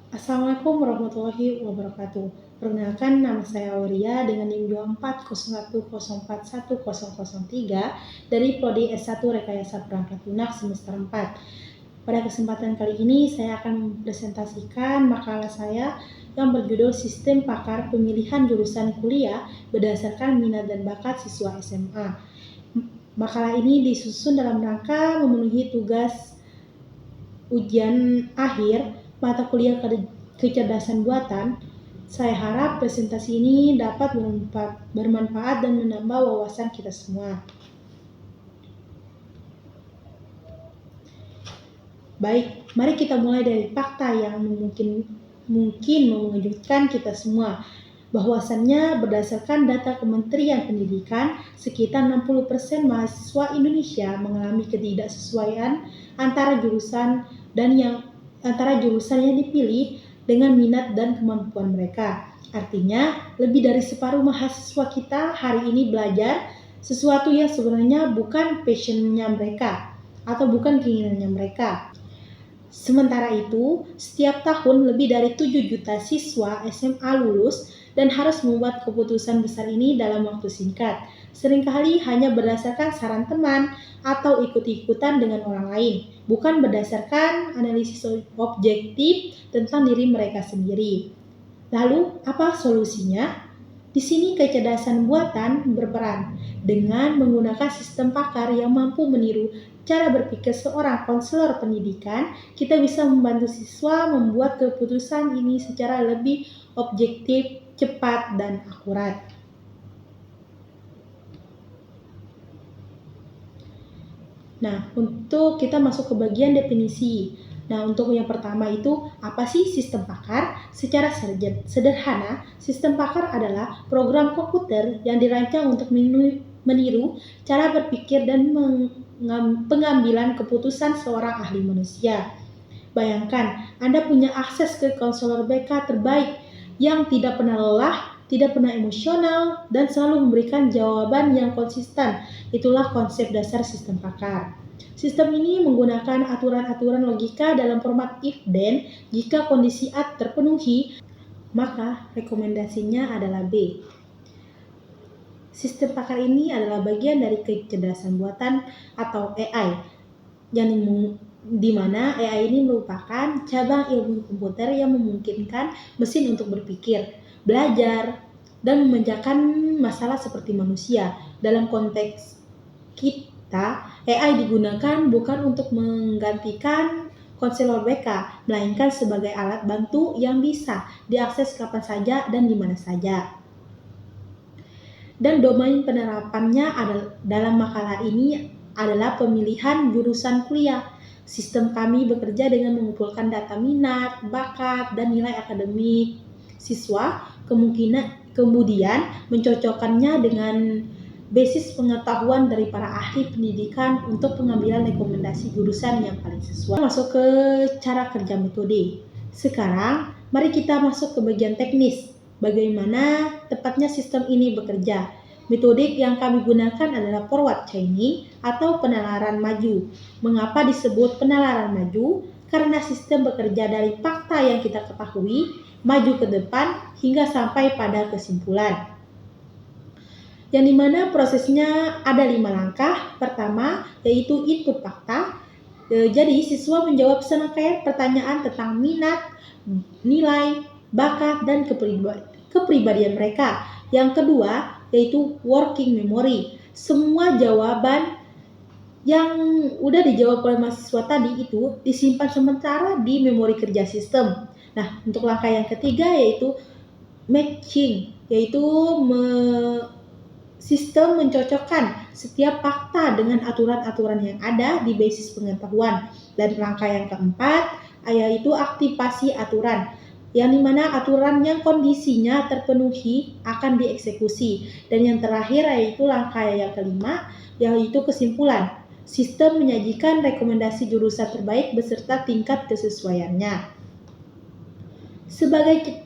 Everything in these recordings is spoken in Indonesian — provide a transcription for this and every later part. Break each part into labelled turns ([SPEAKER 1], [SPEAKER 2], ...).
[SPEAKER 1] Assalamualaikum warahmatullahi wabarakatuh. Perkenalkan, nama saya Aulia dengan NIM 2401041003 dari Prodi S1 Rekayasa Perangkat Lunak semester 4. Pada kesempatan kali ini saya akan mempresentasikan makalah saya yang berjudul Sistem Pakar Pemilihan Jurusan Kuliah berdasarkan minat dan bakat siswa SMA. Makalah ini disusun dalam rangka memenuhi tugas ujian akhir mata kuliah kecerdasan buatan. Saya harap presentasi ini dapat bermanfaat dan menambah wawasan kita semua. Baik, mari kita mulai dari fakta yang mungkin mengejutkan kita semua. Bahwasannya berdasarkan data Kementerian Pendidikan, sekitar 60% mahasiswa Indonesia mengalami ketidaksesuaian antara jurusan yang dipilih dengan minat dan kemampuan mereka. Artinya, lebih dari separuh mahasiswa kita hari ini belajar sesuatu yang sebenarnya bukan passion-nya mereka atau bukan keinginannya mereka. Sementara itu, setiap tahun lebih dari 7 juta siswa SMA lulus dan harus membuat keputusan besar ini dalam waktu singkat. Seringkali hanya berdasarkan saran teman atau ikut-ikutan dengan orang lain, bukan berdasarkan analisis objektif tentang diri mereka sendiri. Lalu, apa solusinya? Di sini kecerdasan buatan berperan dengan menggunakan sistem pakar yang mampu meniru cara berpikir seorang konselor pendidikan. Kita bisa membantu siswa membuat keputusan ini secara lebih objektif, cepat, dan akurat. Nah, untuk kita masuk ke bagian definisi. Nah, untuk yang pertama itu, apa sih sistem pakar? Secara sederhana, sistem pakar adalah program komputer yang dirancang untuk meniru cara berpikir dan pengambilan keputusan seorang ahli manusia. Bayangkan, Anda punya akses ke konselor BK terbaik yang tidak pernah lelah, tidak pernah emosional, dan selalu memberikan jawaban yang konsisten. Itulah konsep dasar sistem pakar. Sistem ini menggunakan aturan-aturan logika dalam format if-then. Jika kondisi A terpenuhi, maka rekomendasinya adalah B. Sistem pakar ini adalah bagian dari kecerdasan buatan atau AI, yang di mana AI ini merupakan cabang ilmu komputer yang memungkinkan mesin untuk berpikir, belajar, dan memecahkan masalah seperti manusia. Dalam konteks kita, AI digunakan bukan untuk menggantikan konselor BK, melainkan sebagai alat bantu yang bisa diakses kapan saja dan di mana saja. Dan domain penerapannya dalam makalah ini adalah pemilihan jurusan kuliah. Sistem kami bekerja dengan mengumpulkan data minat, bakat, dan nilai akademik siswa, kemudian mencocokkannya dengan basis pengetahuan dari para ahli pendidikan untuk pengambilan rekomendasi jurusan yang paling sesuai. Masuk ke cara kerja metode. Sekarang, mari kita masuk ke bagian teknis. Bagaimana tepatnya sistem ini bekerja? Metode yang kami gunakan adalah forward chaining atau penalaran maju. Mengapa disebut penalaran maju? Karena sistem bekerja dari fakta yang kita ketahui, maju ke depan hingga sampai pada kesimpulan. Yang dimana prosesnya ada 5 langkah. Pertama, yaitu input fakta. Jadi, siswa menjawab serangkaian pertanyaan tentang minat, nilai, bakat, dan kepribadian mereka. Yang kedua, yaitu working memory. Semua jawaban yang udah dijawab oleh mahasiswa tadi itu disimpan sementara di memori kerja sistem. Nah, untuk langkah yang ketiga yaitu matching, yaitu sistem mencocokkan setiap fakta dengan aturan-aturan yang ada di basis pengetahuan. Dan langkah yang keempat yaitu aktivasi aturan, yang dimana aturan yang kondisinya terpenuhi akan dieksekusi. Dan yang terakhir yaitu langkah yang kelima, yaitu kesimpulan. Sistem menyajikan rekomendasi jurusan terbaik beserta tingkat kesesuaiannya. Sebagai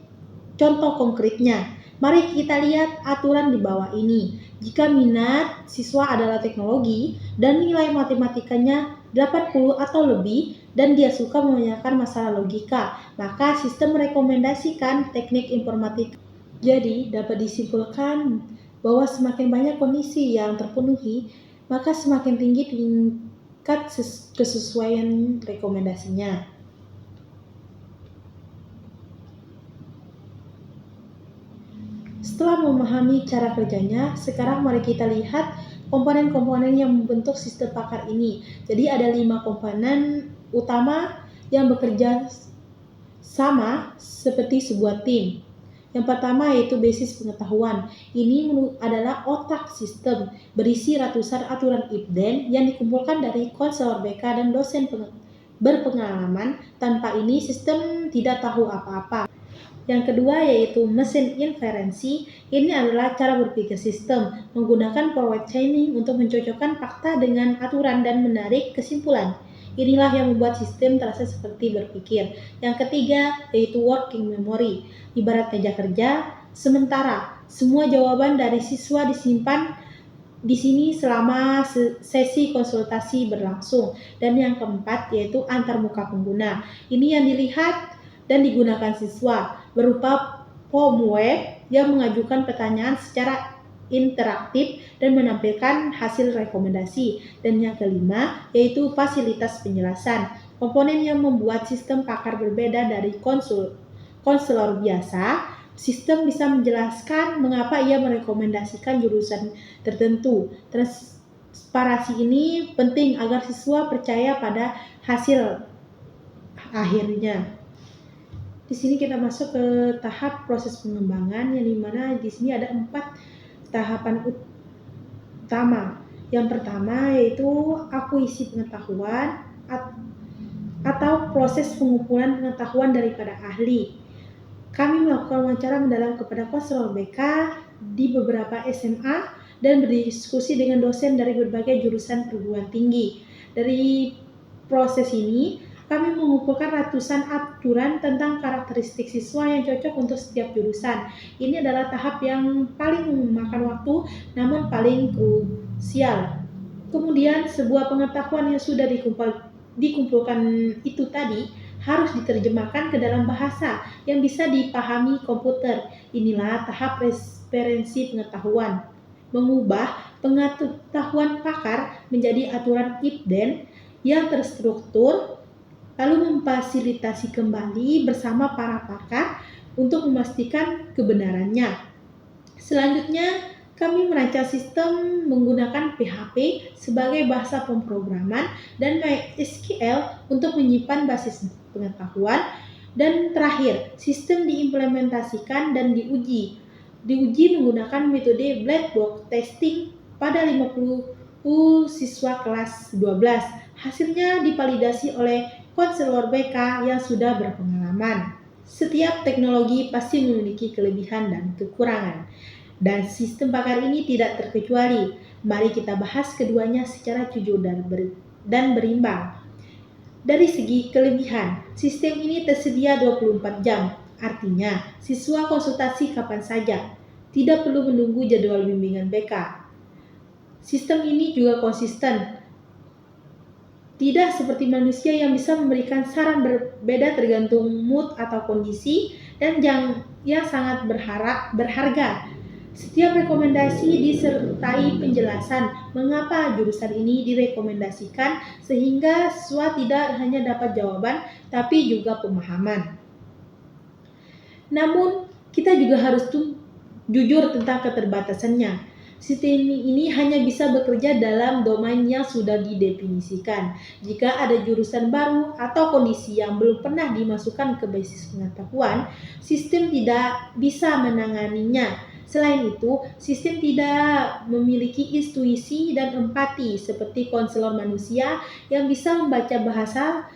[SPEAKER 1] contoh konkretnya, mari kita lihat aturan di bawah ini. Jika minat siswa adalah teknologi dan nilai matematikanya 80 atau lebih, dan dia suka menyelesaikan masalah logika, maka sistem merekomendasikan teknik informatika. Jadi, dapat disimpulkan bahwa semakin banyak kondisi yang terpenuhi, maka semakin tinggi tingkat kesesuaian rekomendasinya. Setelah memahami cara kerjanya, sekarang mari kita lihat komponen-komponen yang membentuk sistem pakar ini. Jadi ada 5 komponen utama yang bekerja sama seperti sebuah tim. Yang pertama yaitu basis pengetahuan. Ini adalah otak sistem, berisi ratusan aturan if-then yang dikumpulkan dari konselor BK dan dosen berpengalaman. Tanpa ini sistem tidak tahu apa-apa. Yang kedua yaitu mesin inferensi. Ini adalah cara berpikir sistem, menggunakan forward chaining untuk mencocokkan fakta dengan aturan dan menarik kesimpulan. Inilah yang membuat sistem terasa seperti berpikir. Yang ketiga yaitu working memory. Ibarat meja kerja, sementara semua jawaban dari siswa disimpan di sini selama sesi konsultasi berlangsung. Dan yang keempat yaitu antarmuka pengguna. Ini yang dilihat dan digunakan siswa berupa form web yang mengajukan pertanyaan secara interaktif dan menampilkan hasil rekomendasi. Dan yang kelima yaitu fasilitas penjelasan. Komponen yang membuat sistem pakar berbeda dari konselor biasa. Sistem bisa menjelaskan mengapa ia merekomendasikan jurusan tertentu. Transparansi ini penting agar siswa percaya pada hasil akhirnya. Di sini kita masuk ke tahap proses pengembangan, yang dimana di sini ada 4 tahapan utama. Yang pertama yaitu akuisisi pengetahuan atau proses pengumpulan pengetahuan daripada ahli. Kami melakukan wawancara mendalam kepada konselor BK di beberapa SMA dan berdiskusi dengan dosen dari berbagai jurusan perguruan tinggi. Dari proses ini kami mengumpulkan ratusan aturan tentang karakteristik siswa yang cocok untuk setiap jurusan. Ini adalah tahap yang paling memakan waktu, namun paling krusial. Kemudian sebuah pengetahuan yang sudah dikumpulkan itu tadi harus diterjemahkan ke dalam bahasa yang bisa dipahami komputer. Inilah tahap referensi pengetahuan. Mengubah pengetahuan pakar menjadi aturan if-then yang terstruktur, lalu memfasilitasi kembali bersama para pakar untuk memastikan kebenarannya. Selanjutnya, kami merancang sistem menggunakan PHP sebagai bahasa pemrograman dan MySQL untuk menyimpan basis pengetahuan. Dan terakhir, sistem diimplementasikan dan diuji. Diuji menggunakan metode black box testing pada 50 siswa kelas 12. Hasilnya divalidasi oleh konselor BK yang sudah berpengalaman. Setiap teknologi pasti memiliki kelebihan dan kekurangan, dan sistem pakar ini tidak terkecuali. Mari kita bahas keduanya secara jujur dan berimbang. Dari segi kelebihan, sistem ini tersedia 24 jam. Artinya, siswa konsultasi kapan saja, tidak perlu menunggu jadwal bimbingan BK. Sistem ini juga konsisten. Tidak seperti manusia yang bisa memberikan saran berbeda tergantung mood atau kondisi, dan yang sangat berharga. Setiap rekomendasi disertai penjelasan mengapa jurusan ini direkomendasikan, sehingga siswa tidak hanya dapat jawaban tapi juga pemahaman. Namun, kita juga harus jujur tentang keterbatasannya. Sistem ini hanya bisa bekerja dalam domain yang sudah didefinisikan. Jika ada jurusan baru atau kondisi yang belum pernah dimasukkan ke basis pengetahuan, sistem tidak bisa menanganinya. Selain itu, sistem tidak memiliki intuisi dan empati seperti konselor manusia yang bisa membaca bahasa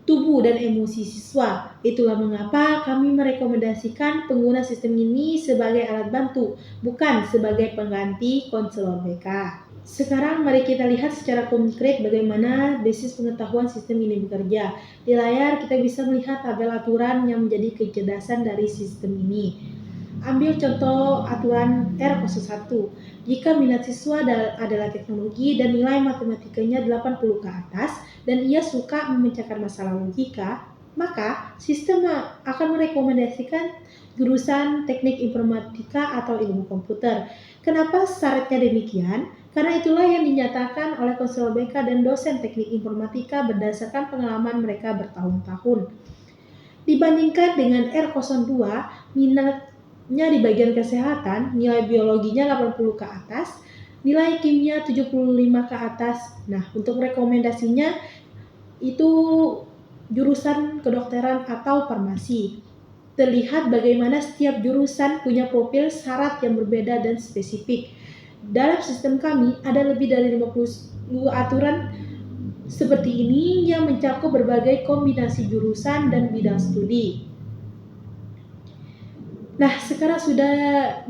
[SPEAKER 1] tubuh dan emosi siswa. Itulah mengapa kami merekomendasikan pengguna sistem ini sebagai alat bantu, bukan sebagai pengganti konselor BK. Sekarang mari kita lihat secara konkret bagaimana basis pengetahuan sistem ini bekerja. Di layar kita bisa melihat tabel aturan yang menjadi kecerdasan dari sistem ini. Ambil contoh aturan R01. Jika minat siswa adalah teknologi dan nilai matematikanya 80 ke atas dan ia suka memecahkan masalah logika, maka sistem akan merekomendasikan jurusan teknik informatika atau ilmu komputer. Kenapa syaratnya demikian? Karena itulah yang dinyatakan oleh konselor BK dan dosen teknik informatika berdasarkan pengalaman mereka bertahun-tahun. Dibandingkan dengan R02, minatnya di bagian kesehatan, nilai biologinya 80 ke atas, nilai kimia 75 ke atas. Nah, untuk rekomendasinya itu jurusan kedokteran atau farmasi. Terlihat bagaimana setiap jurusan punya profil syarat yang berbeda dan spesifik. Dalam sistem kami ada lebih dari 50 aturan seperti ini yang mencakup berbagai kombinasi jurusan dan bidang studi. Nah, sekarang sudah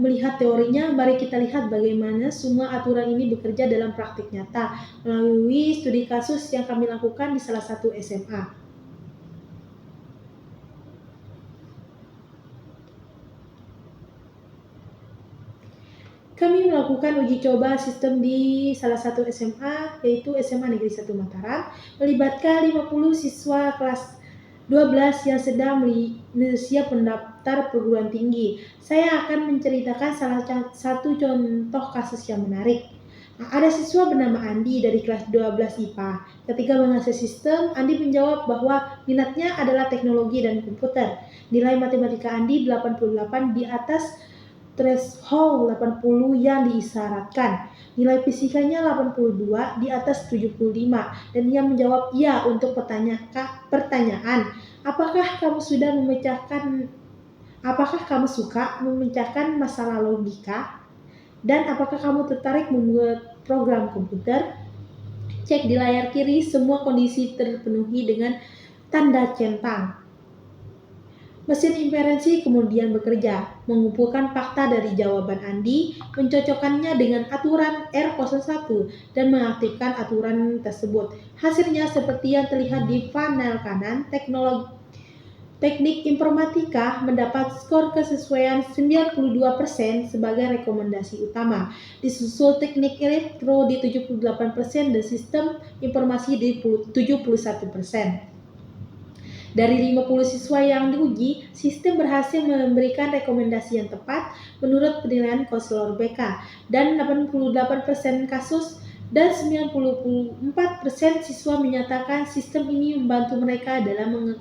[SPEAKER 1] melihat teorinya, mari kita lihat bagaimana semua aturan ini bekerja dalam praktik nyata melalui studi kasus yang kami lakukan di salah satu SMA. Kami melakukan uji coba sistem di salah satu SMA, yaitu SMA Negeri 1 Mataram, melibatkan 50 siswa kelas 12 yang sedang siap mendaftar perguruan tinggi. Saya akan menceritakan salah satu contoh kasus yang menarik. Nah, ada siswa bernama Andi dari kelas 12 IPA. Ketika mengakses sistem, Andi menjawab bahwa minatnya adalah teknologi dan komputer. Nilai matematika Andi 88 di atas threshold 80 yang diisyaratkan. Nilai fisikanya 82 di atas 75 dan ia menjawab iya untuk pertanyaan. Apakah kamu suka memecahkan masalah logika? Dan apakah kamu tertarik membuat program komputer? Cek di layar kiri, semua kondisi terpenuhi dengan tanda centang. Mesin inferensi kemudian bekerja, mengumpulkan fakta dari jawaban Andi, mencocokkannya dengan aturan R01 dan mengaktifkan aturan tersebut. Hasilnya seperti yang terlihat di panel kanan, teknik informatika mendapat skor kesesuaian 92% sebagai rekomendasi utama, disusul teknik elektro di 78% dan sistem informasi di 71%. Dari 50 siswa yang diuji, sistem berhasil memberikan rekomendasi yang tepat menurut penilaian konselor BK dan 88% kasus dan 94% siswa menyatakan sistem ini membantu mereka dalam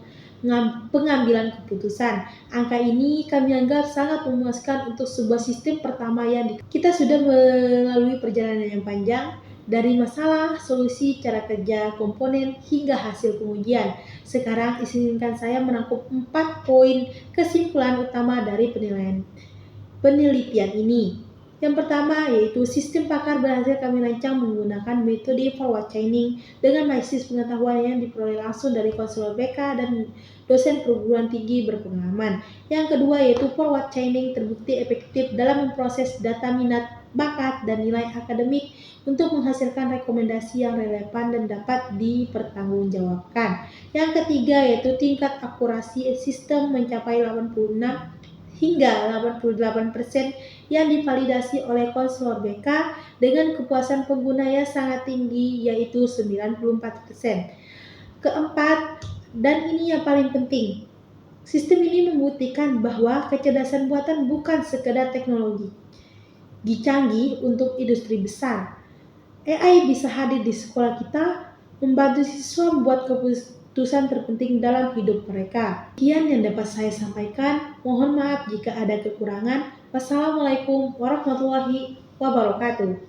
[SPEAKER 1] pengambilan keputusan. Angka ini kami anggap sangat memuaskan untuk sebuah sistem pertama yang kita sudah melalui perjalanan yang panjang dari masalah, solusi, cara kerja, komponen, hingga hasil pengujian. Sekarang izinkan saya merangkum 4 poin kesimpulan utama dari penelitian ini. Yang pertama yaitu sistem pakar berhasil kami rancang menggunakan metode forward chaining dengan basis pengetahuan yang diperoleh langsung dari konselor BK dan dosen perguruan tinggi berpengalaman. Yang kedua yaitu forward chaining terbukti efektif dalam memproses data minat, bakat, dan nilai akademik untuk menghasilkan rekomendasi yang relevan dan dapat dipertanggungjawabkan. Yang ketiga yaitu tingkat akurasi sistem mencapai 86 hingga 88% yang divalidasi oleh konselor BK dengan kepuasan pengguna yang sangat tinggi yaitu 94%. Keempat, dan ini yang paling penting, sistem ini membuktikan bahwa kecerdasan buatan bukan sekedar teknologi canggih untuk industri besar. AI bisa hadir di sekolah kita, membantu siswa membuat keputusan terpenting dalam hidup mereka. Sekian yang dapat saya sampaikan. Mohon maaf jika ada kekurangan. Wassalamualaikum warahmatullahi wabarakatuh.